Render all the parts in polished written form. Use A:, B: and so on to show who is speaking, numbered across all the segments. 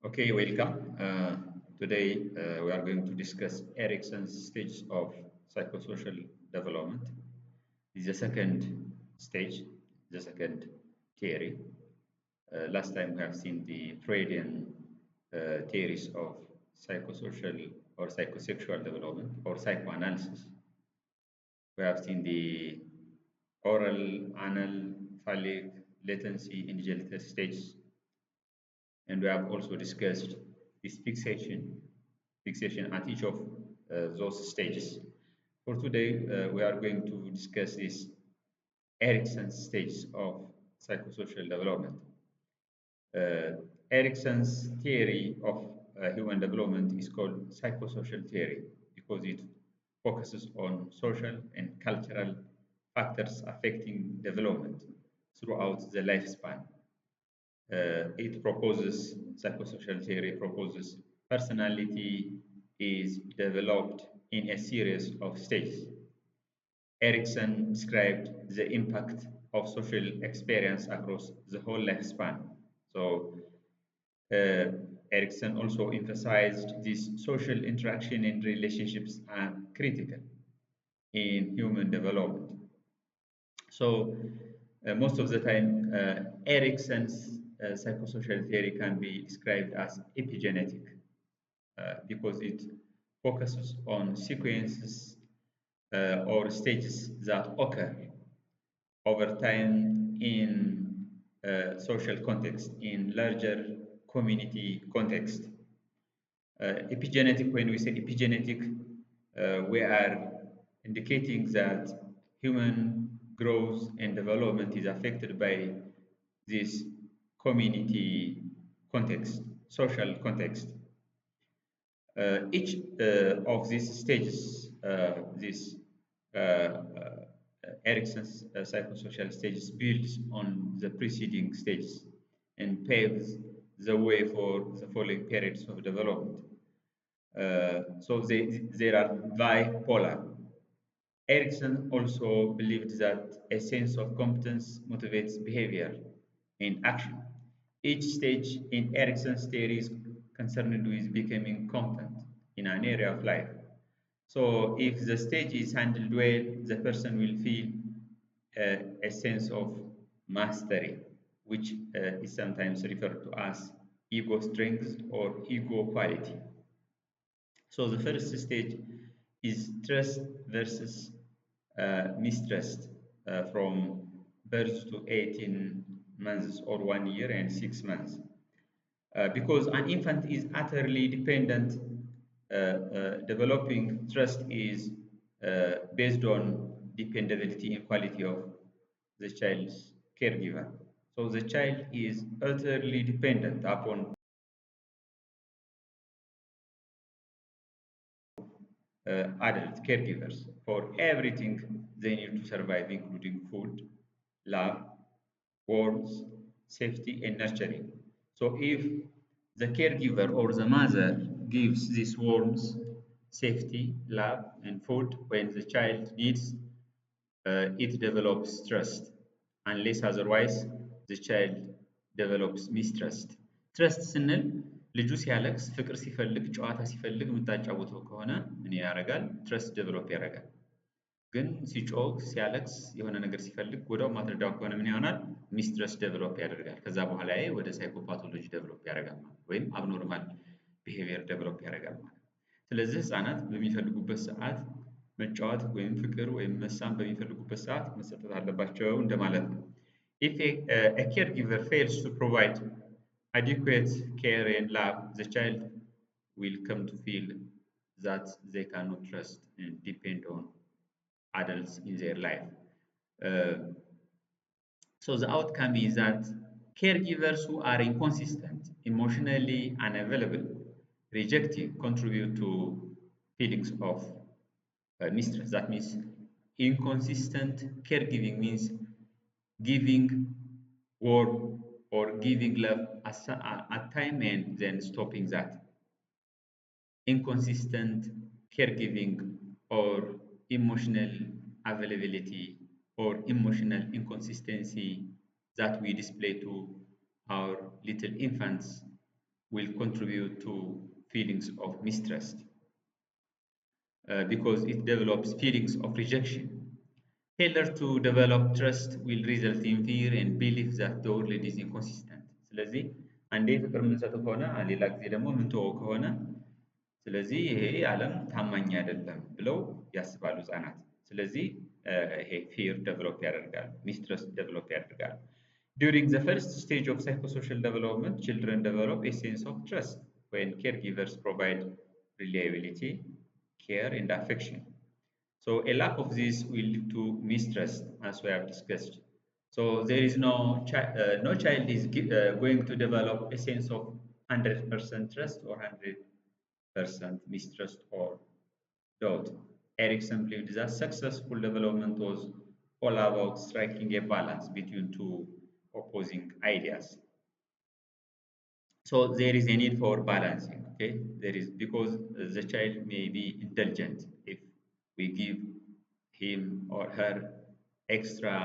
A: Okay, welcome. Today we are going to discuss Erickson's stage of psychosocial development. It's the second stage, the second theory. Last time we have seen the Freudian theories of psychosocial or psychosexual development or psychoanalysis. We have seen the oral, anal, phallic, latency, and genital stages, and we have also discussed this fixation at each of those stages. For today, we are going to discuss this Erickson's stages of psychosocial development. Erickson's theory of human development is called psychosocial theory because it focuses on social and cultural factors affecting development throughout the lifespan. Psychosocial theory proposes personality is developed in a series of stages. Erickson described the impact of social experience across the whole lifespan. So, uh, Erickson also emphasized this social interaction and relationships are critical in human development. So, most of the time, Erickson's psychosocial theory can be described as epigenetic because it focuses on sequences or stages that occur over time in social context, in larger community context. Epigenetic, when we say epigenetic, we are indicating that human growth and development is affected by this community context, social context. Each of these stages, this Erickson's psychosocial stages builds on the preceding stages and paves the way for the following periods of development. They are bipolar. Erickson also believed that a sense of competence motivates behavior in action. Each stage in Erickson's theory is concerned with becoming competent in an area of life. So, if the stage is handled well, the person will feel a sense of mastery, which is sometimes referred to as ego strength or ego quality. So the first stage is trust versus mistrust from birth to 18 months or 1 year and 6 months. Because an infant is utterly dependent, developing trust is based on dependability and quality of the child's caregiver. So the child is utterly dependent upon adult caregivers for everything they need to survive, including food, love, warmth, safety, and nurturing. So, if the caregiver or the mother gives this warmth, safety, love, and food when the child needs, it develops trust. Unless otherwise, the child develops mistrust. ትረስት ስንል ልጁ ሲያለቅስ ፍቅር ሲፈልግ ጨዋታ ሲፈልግ የምታጫውተው ከሆነ ምን ያደርጋል? ትረስት ዴቨሎፕ ያደርጋል። ግን ሲጮህ ሲያለቅስ የሆነ ነገር ሲፈልግ ወዲያው ማትረዳው ከሆነ ምን ይሆናል? ሚስትረስት ዴቨሎፕ ያደርጋል። ከዛ በኋላ ወደ ሳይኮፓቶሎጂ ዴቨሎፕ ያደርጋል ማለት ወይም አብኖርማል ቢሄቪየር ዴቨሎፕ ያደርጋል ማለት። ስለዚህ ህፃናት በሚፈልጉበት ሰዓት መጫወት ወይም ፍቅር ወይም መሳም በሚፈልጉበት ሰዓት መሰጠት አለባቸው እንደማለት ነው። If a caregiver fails to provide adequate care and love, the child will come to feel that they cannot trust and depend on adults in their life. Uh, so the outcome is that caregivers who are inconsistent, emotionally unavailable, rejecting, contribute to feelings of mistrust. That means inconsistent caregiving means giving warm or giving love at time and then stopping that. Inconsistent caregiving or emotional availability or emotional inconsistency that we display to our little infants will contribute to feelings of mistrust because it develops feelings of rejection. Failure to develop trust will result in fear and belief that the world is inconsistent. ስለዚህ አንዴ ፍቅር የምንሰጠው ከሆነ ሌላ ጊዜ ደግሞ የምንተወው ከሆነ ስለዚህ ይሄ ዓለም ታማኝ አይደለም ብለው ያስባሉ ህጻናት። ስለዚህ ይሄ ፊር ዴቨሎፕ ያደርጋሉ፣ ሚስትረስት ዴቨሎፕ ያደርጋሉ። During the first stage of psychosocial development, children develop a sense of trust when caregivers provide reliability, care, and affection. So a lack of this will lead to mistrust, as we have discussed. So there is no child is going to develop a sense of 100% trust or 100% mistrust or doubt. Erikson believed that successful development was all about striking a balance between two opposing ideas. So there is a need for balancing. Okay, there is, because the child may be intelligent if we give him or her extra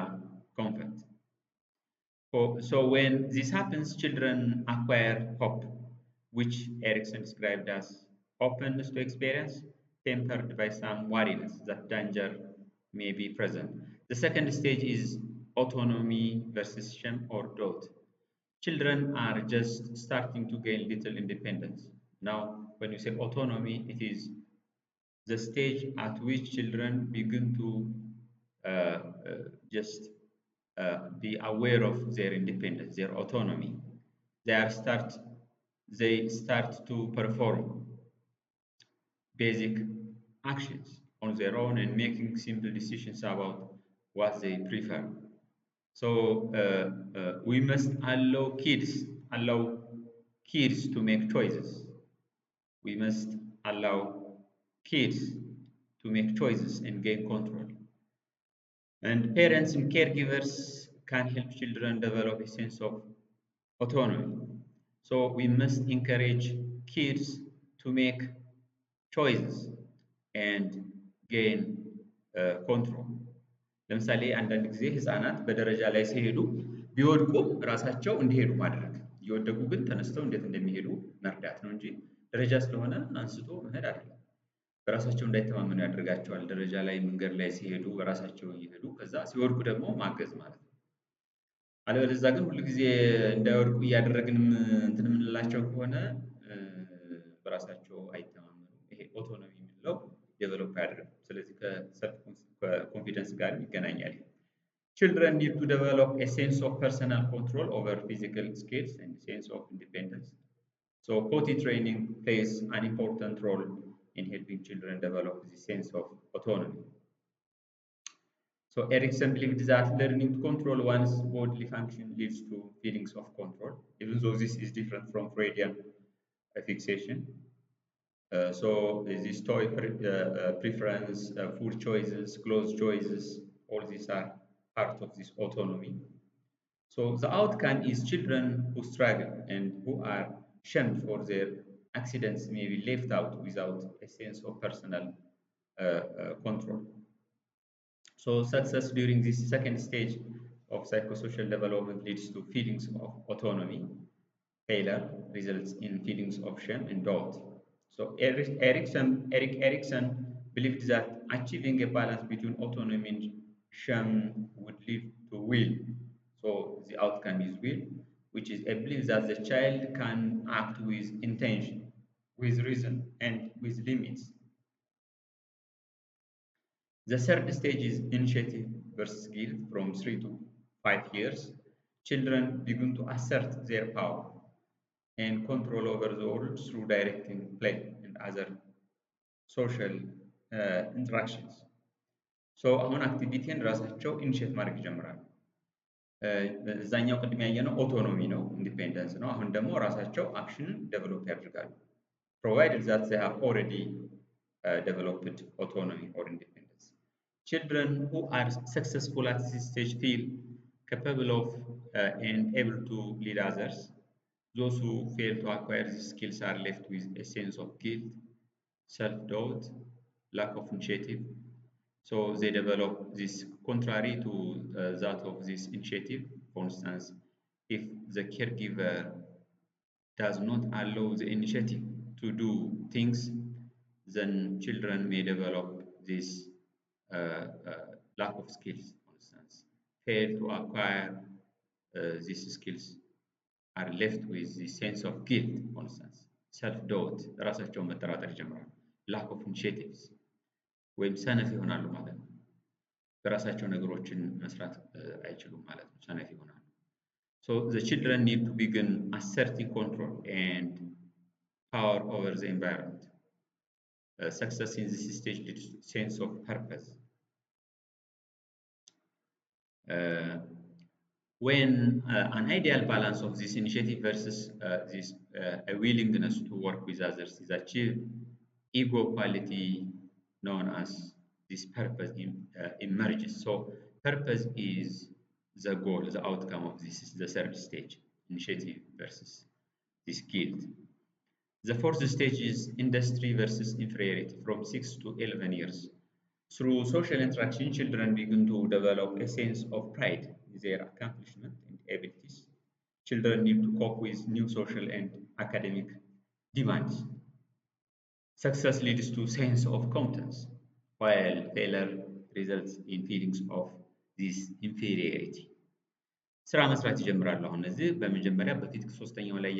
A: comfort. So when this happens, children acquire hope, which Erickson described as openness to experience, tempered by some wariness that danger may be present. The second stage is autonomy versus shame or doubt. Children are just starting to gain little independence. Now, when you say autonomy, it is the stage at which children begin to just be aware of their independence, their autonomy. They start to perform basic actions on their own and making simple decisions about what they prefer. So we must allow kids to make choices. We must allow kids to make choices and gain control. And parents and caregivers can help children develop a sense of autonomy. So we must encourage kids to make choices and gain control. ለምሳሌ አንዳንድ ጊዜ ህፃናት በደረጃ ላይ ሲሄዱ ቢወድቁም ራሳቸው እንዲሄዱ ማድረግ፣ እየወደቁ ግን ተነስተው እንዴት እንደሚሄዱ መርዳት ነው እንጂ ደረጃ ስለሆነ አንስቶ መሄድ አይደለም። በራሳቸው እንዳይተማመኑ ያደርጋቸዋል። ደረጃ ላይ መንገድ ላይ ሲሄዱ በራሳቸው እየሄዱ ከዛ ሲወድቁ ደግሞ ማገዝ ማለት ነው። አለበለዚያ ግን ሁሉ ጊዜ እንዳይወድቁ እያደረግን እንትን የምንላቸው ከሆነ በራሳቸው አይተማመኑም። ይሄ ኦቶኖሚ የምንለው ዴቨሎፕ አያደርግም። ስለዚህ ከሰልፍ ኮንፊደንስ ጋር ይገናኛል። Children need to develop a sense of personal control over physical skills and sense of independence. So potty training plays an important role in helping children develop this sense of autonomy. So Erickson believed that learning to control one's bodily function leads to feelings of control, even though this is different from Freudian fixation. So this toy preference, food choices, clothes choices, all these are part of this autonomy. So the outcome is children who struggle and who are shamed for their accidents may be left out without a sense of personal control. So success during this second stage of psychosocial development leads to feelings of autonomy. Failure results in feelings of shame and doubt. So Erik Erikson believed that achieving a balance between autonomy and shame would lead to will. So the outcome is will, which is a belief that the child can act with intention, with reason, and with limits. The third stage is initiative versus guilt. From 3 to 5 years, children begin to assert their power and control over the world through directing play and other social interactions. So አሁን አክቲቪቲን ራሳቸው ኢኒሼት ማድረግ ይጀምራሉ። እዛኛው ቅድም ያየነው ኦቶኖሚ ነው፣ ኢንዲፔንደንስ ነው። አሁን ደግሞ ራሳቸው አክሽንን ዴቨሎፕ ያደርጋሉ provided that they have already developed autonomy or independence. Children who are successful at this stage feel capable of and able to lead others. Those who fail to acquire these skills are left with a sense of guilt, self-doubt, lack of initiative. So they develop this contrary to that of this initiative. For instance, if the caregiver does not allow the initiative to do things, then children may develop this lack of skills, for instance, fail to acquire these skills, are left with the sense of guilt, for instance, self-doubt, ራሳቸውን መጠራጠር ይጀምራሉ። lack of initiatives ወይም ሰነፍ ይሆናሉ ማለት ነው። በራሳቸው ነገሮችን መስራት አይችሉም ማለት ነው። ሰነፍ ይሆናሉ። So the children need to begin asserting control and power over the environment. Success in this stage leads to sense of purpose. Uh, when an ideal balance of this initiative versus this a willingness to work with others is achieved, ego quality known as this purpose emerges. So purpose is the goal, the outcome of this is the third stage, initiative versus this guilt. The fourth stage is industry versus inferiority from 6 to 11 years. Through social interaction, children begin to develop a sense of pride in their accomplishment and abilities. Children need to cope with new social and academic demands. Success leads to sense of competence, while failure results in feelings of this inferiority. ስራ መስራት ይጀምራሉ። አሁን እዚህ በመጀመሪያ በፊት ሶስተኛው ላይ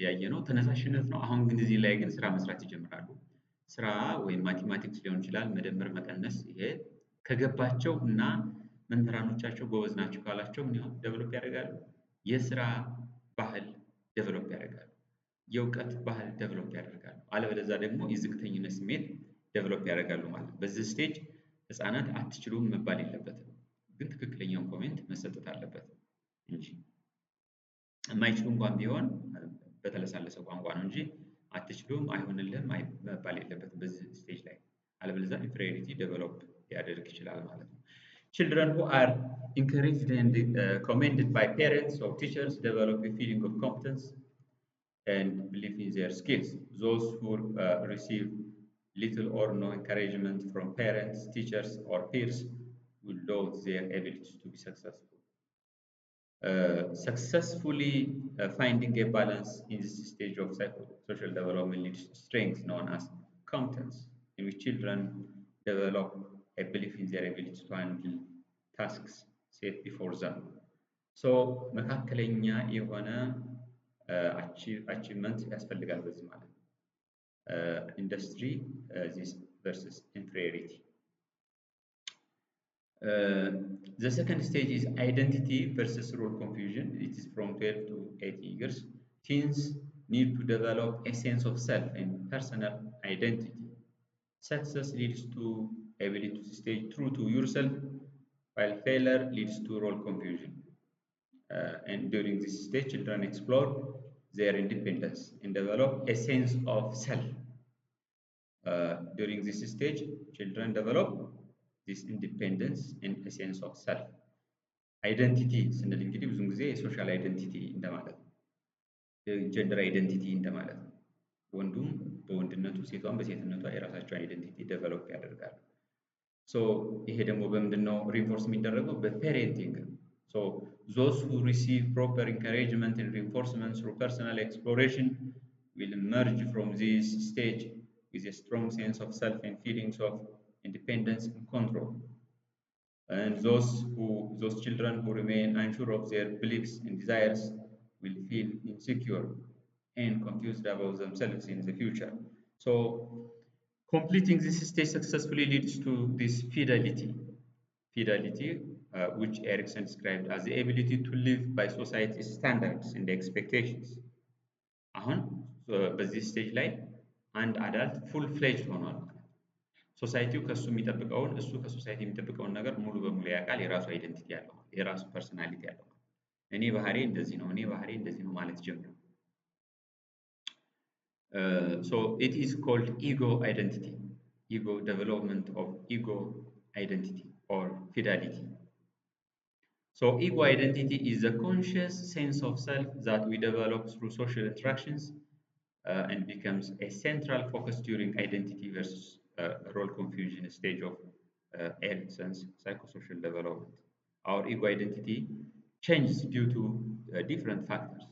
A: ያየነው ተነሳሽነት ነው። አሁን ግን እዚህ ላይ ግን ስራ መስራት ይጀምራሉ። ስራ ወይም ማቴማቲክስ ሊሆን ይችላል፣ መደመር፣ መቀነስ። ይሄ ከገባቸው እና መምህራኖቻቸው ጎበዝ ናቸው ካላቸው ምን ይሆን ዴቨሎፕ ያደርጋሉ? የስራ ባህል ዴቨሎፕ ያደርጋሉ። የእውቀት ባህል ዴቨሎፕ ያደርጋሉ። አለበለዚያ ደግሞ የዝቅተኝነት ስሜት ዴቨሎፕ ያደርጋሉ ማለት ነው። በዚህ ስቴጅ ህፃናት አትችሉም መባል የለበትም፣ ግን ትክክለኛውን ኮሜንት መሰጠት አለበት እንጂ የማይችሉ እንኳን ቢሆን በተለሳለሰ ቋንቋ ነው እንጂ አትችሉም፣ አይሆንልህም መባል የለበትም በዚህ ስቴጅ ላይ። አለበለዚያ ኢንፌሪዮሪቲ ዴቨሎፕ ሊያደርግ ይችላል ማለት ነው። Children who are encouraged and commended by parents or teachers develop a feeling of competence and belief in their skills. Those who receive little or no encouragement from parents, teachers, or peers will lose their ability to be successful. Successfully finding a balance in this stage of social development leads to strength known as competence, in which children develop a belief in their ability to handle tasks set before them. So መካከለኛ የሆነ achievement ያስፈልጋል በዚህ ማለት ነው። ኢንዱስትሪ this versus inferiority. The second stage is identity versus role confusion. It is from 12 to 18 years. Teens need to develop a sense of self and personal identity. Success leads to ability to stay true to yourself, while failure leads to role confusion. And during this stage, children explore their independence and develop a sense of self. During this stage, children develop this independence and a sense of self. አይደንቲቲ ስንል እንግዲህ ብዙውን ጊዜ የሶሻል አይደንቲቲ እንደማለት ነው። ጀንደር አይደንቲቲ እንደማለት ነው። ወንዱም በወንድነቱ ሴቷም በሴትነቷ የራሳቸው አይደንቲቲ ዴቨሎፕ ያደርጋሉ። ሶ ይሄ ደግሞ በምንድን ነው ሪንፎርስ የሚደረገው? በፔሬንቲንግ ነው። ሶ those who receive proper encouragement and reinforcement through personal exploration will emerge from this stage with a strong sense of self and feelings of independence and control. And those children who remain unsure of their beliefs and desires will feel insecure and confused about themselves in the future. So completing this stage successfully leads to this fidelity, which Erickson described as the ability to live by society's standards and expectations. አሁን በዚህ ስቴጅ ላይ አንድ አዳልት ፉል ፍሌጅ ሆኗል። ሶሳይቲው ከሱ የሚጠብቀውን እሱ ከሶሳይቲ የሚጠብቀውን ነገር ሙሉ በሙሉ ያውቃል። የራሱ አይደንቲቲ ያለው የራሱ ፐርሰናሊቲ ያለው እኔ ባህሪ እንደዚህ ነው፣ እኔ ባህሪ እንደዚህ ነው ማለት ጀምሯል። So it is called ego identity, ego development of ego identity or fidelity. So ego identity is a conscious sense of self that we develop through social interactions and becomes a central focus during identity versus role confusion stage of Erickson's psychosocial development. Our ego identity changes due to different factors.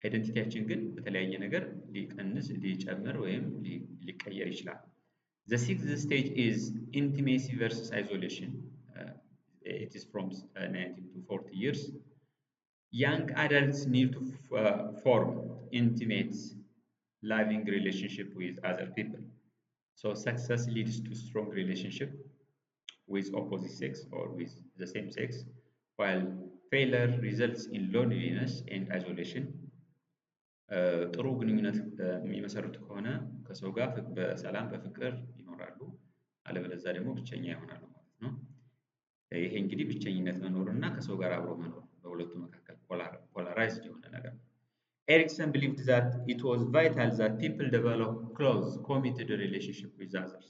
A: አይደንቲቲያችን ግን በተለያየ ነገር ሊቀንስ ሊጨምር ወይም ሊቀየር ይችላል። The sixth stage is intimacy versus isolation. It is from 19 to 40 years. Young adults need to form intimate, loving relationship with other people. So success leads to strong relationship with opposite sex or with the same sex, while failure results in loneliness and isolation. ጥሩ ግንኙነት የሚመሰርቱ ከሆነ ከሰው ጋር በሰላም በፍቅር ይኖራሉ፣ አለበለዚያ ደግሞ ብቸኛ ይሆናሉ ማለት ነው። ይሄ እንግዲህ ብቸኝነት መኖር እና ከሰው ጋር አብሮ መኖር በሁለቱ መካከል ፖላራይዝድ የሆነ ነገር ነው። Erikson believed that it was vital that people develop close, committed relationship with others.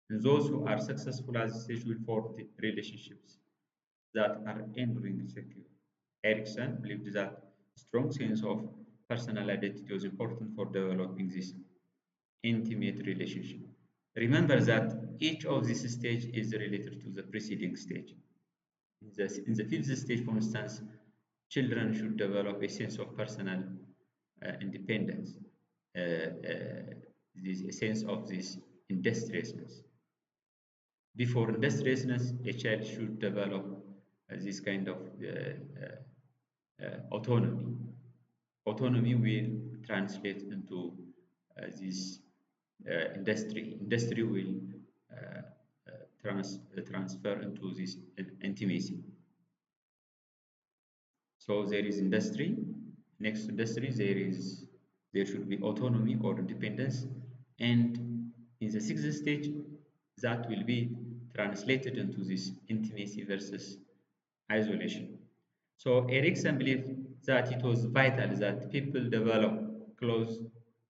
A: And those who are successful at this stage will form relationships that are enduring and secure. Erikson believed that strong sense of personal identity was important for developing this intimate relationship. Remember that each of these stages is related to the preceding stage. In the fifth stage, for instance, children should develop a sense of personal independence, a sense of this industriousness. Before industriousness, a child should develop this kind of autonomy. Autonomy will translate into this industry. Industry will transfer into this intimacy. So there is industry. Next industry, there should be autonomy or independence, and in the sixth stage, that will be translated into this intimacy versus isolation. So Erikson believed that it was vital that people develop close,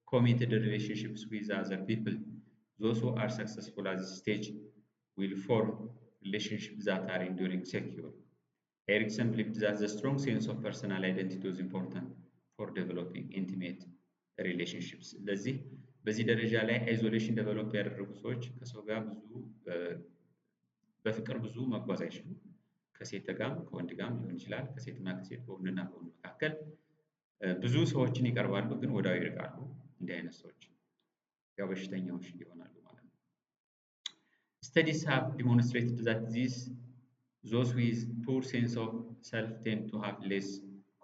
A: committed relationships with other people. Those who are successful at this stage will form relationships that are enduring, secure. Erikson believed that the strong sense of personal identity was important for developing intimate relationships. በዚህ ደረጃ ላይ አይዞሌሽን ዴቨሎፕ ያደረጉ ሰዎች ከሰው ጋር በፍቅር ብዙ መጓዝ አይችሉም። ከሴት ጋርም ከወንድ ጋርም ሊሆን ይችላል። ከሴትና ከሴት በወንድና በወንድ መካከል ብዙ ሰዎችን ይቀርባሉ፣ ግን ወዲያው ይርቃሉ። እንዲህ አይነት ሰዎች ያው በሽተኛዎች ይሆናሉ ማለት ነው። Studies have demonstrated that those with poor sense of self tend to have less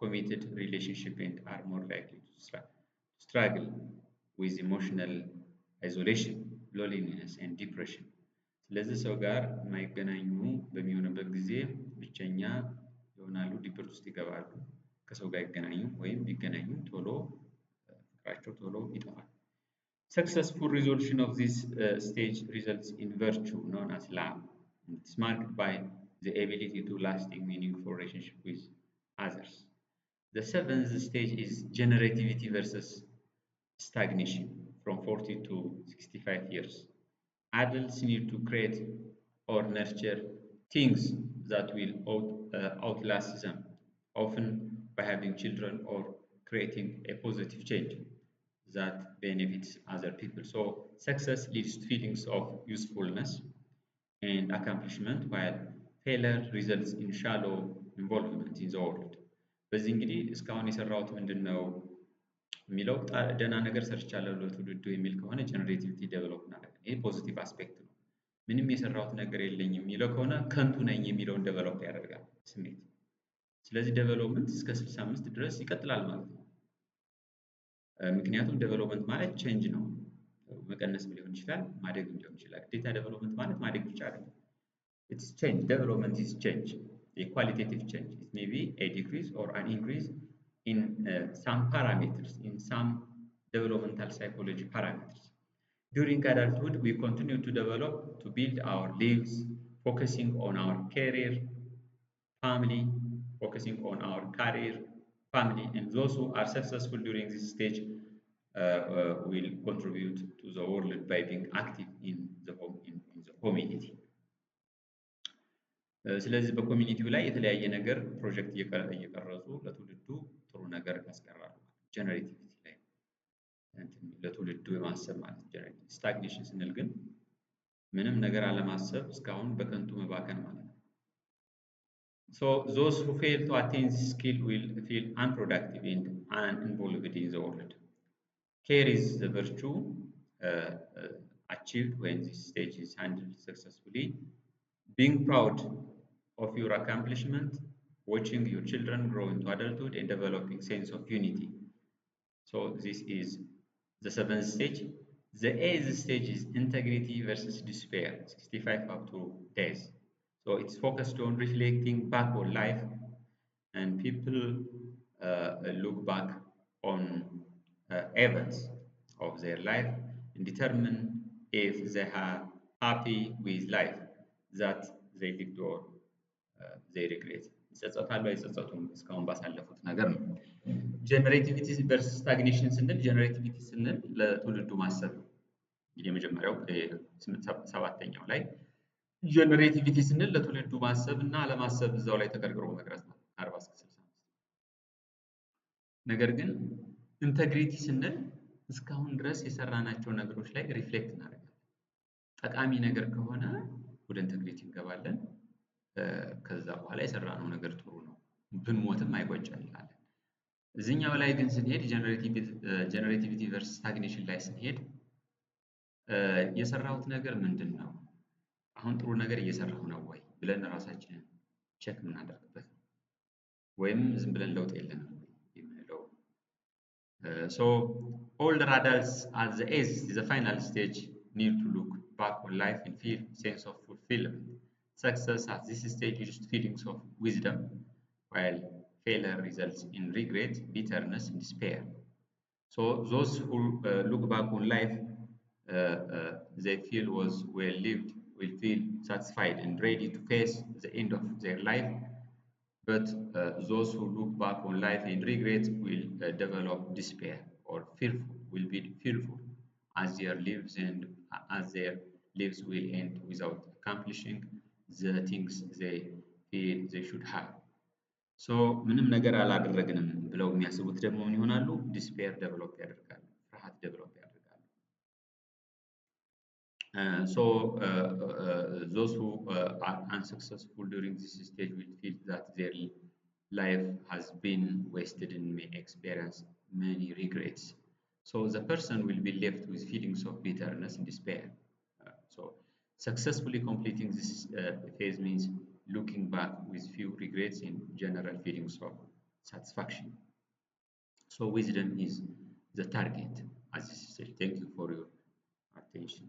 A: committed relationship and are more likely to struggle with emotional isolation, loneliness and depression. ስለዚህ ሰው ጋር የማይገናኙ በሚሆንበት ጊዜ ብቸኛ ይሆናሉ፣ ዲፕሬሽን ውስጥ ይገባሉ። ከሰው ጋር አይገናኙም ወይም ቢገናኙ ቶሎ ፍቅራቸው ቶሎ ይጠፋል። Successful resolution of this stage results in virtue known as love. It's marked by the ability to lasting meaningful relationship with others. The seventh stage is generativity versus stagnation from 40 to 65 years. Adults need to create or nurture things that will outlast them, often by having children or creating a positive change that benefits other people. So success leads to feelings of usefulness and accomplishment, while failure results in shallow involvement in the world. በዚህ እንግዲህ እስካሁን የሰራሁት ምንድን ነው የሚለው ደህና ነገር ሰርቻለሁ ለትውልዱ የሚል ከሆነ ጀነሬቲቪቲ ዴቨሎፕ እናደርጋለን። ይሄ ፖዚቲቭ አስፔክት ነው። ምንም የሰራሁት ነገር የለኝም የሚለው ከሆነ ከንቱ ነኝ የሚለውን ዴቨሎፕ ያደርጋል ስሜት። ስለዚህ ዴቨሎፕመንት እስከ 65 ድረስ ይቀጥላል ማለት ነው። ምክንያቱም ዴቨሎፕመንት ማለት ቼንጅ ነው። መቀነስ ሊሆን ይችላል፣ ማደግም ሊሆን ይችላል። ግዴታ ዴቨሎፕመንት ማለት ማደግ ብቻ አይደለም። It's change. Development is change, a qualitative change. It may be a decrease or an increase in some parameters, in some developmental psychology parameters. During adulthood, we continue to develop, to build our lives, focusing on our career, family, focusing on our career, family, and those who are successful during this stage will contribute to the world by being active in the community. ስለዚህ በኮሚኒቲው ላይ የተለያየ ነገር ፕሮጀክት እየቀረጹ ለትውልዱ ጥሩ ነገር ያስቀራሉ። ጀነሬቲቪቲ ላይ ለትውልዱ የማሰብ ማለት ጀነሬቲቭ። ስታግኔሽን ስንል ግን ምንም ነገር አለማሰብ፣ እስካሁን በከንቱ መባከን ማለት ነው። So those who fail to attain this skill will feel unproductive and uninvolved in the world. Care is the virtue achieved when this stage is handled successfully. Being proud of your accomplishment, watching your children grow into adulthood, and developing sense of unity. So this is the seventh stage. The eighth stage is integrity versus despair, 65 up to days. So it's focused on reflecting back on life, and people look back on events of their life and determine if they are happy with life that they lived or they regret. ይጸጸታሉ አይጸጸቱም እስካሁን ባሳለፉት ነገር ነው። ጀነሬቲቪቲ ቨርሰስ ስታግኔሽን ስንል ጀነሬቲቪቲ ስንል ለትውልዱ ማሰብ ነው። እንግዲህ የመጀመሪያው ሰባተኛው ላይ ጀነሬቲቪቲ ስንል ለትውልዱ ማሰብ እና አለማሰብ እዛው ላይ ተቀርቅሮ መቅረት ነው 40 እስከ 65። ነገር ግን ኢንተግሪቲ ስንል እስካሁን ድረስ የሰራናቸው ነገሮች ላይ ሪፍሌክት እናደርጋለን። ጠቃሚ ነገር ከሆነ ወደ ኢንተግሪቲ እንገባለን። ከዛ በኋላ የሰራነው ነገር ጥሩ ነው ብንሞትም አይቆጨን እንላለን። እዚህኛው ላይ ግን ስንሄድ ጀነሬቲቪቲ ቨርሰስ ስታግኔሽን ላይ ስንሄድ የሰራሁት ነገር ምንድን ነው? አሁን ጥሩ ነገር እየሰራሁ ነው ወይ ብለን ራሳችንን ቼክ የምናደርግበት ነው። ወይም ዝም ብለን ለውጥ የለንም የምንለው። So older adults at the final stage need to look back on life and feel sense of fulfillment. Success at this stage is feelings of wisdom, while failure results in regret, bitterness, and despair. So those who look back on life, they feel was well lived, will feel satisfied and ready to face the end of their life. But those who look back on life in regret will develop despair or fearful, will be fearful as their lives and as their lives will end without accomplishing the things they feel they should have. ሶ ምንም ነገር አላደረግንም ብለው የሚያስቡት ደግሞ ምን ይሆናሉ? ዲስፔር ዴቨሎፕ ያደርጋሉ፣ ፍርሃት ዴቨሎፕ ያደርጋሉ። So those who are unsuccessful during this stage will feel that their life has been wasted and may experience many regrets. So the person will be left with feelings of bitterness and despair. So successfully completing this phase means looking back with few regrets and general feelings of satisfaction. So wisdom is the target, as I said. Thank you for your attention.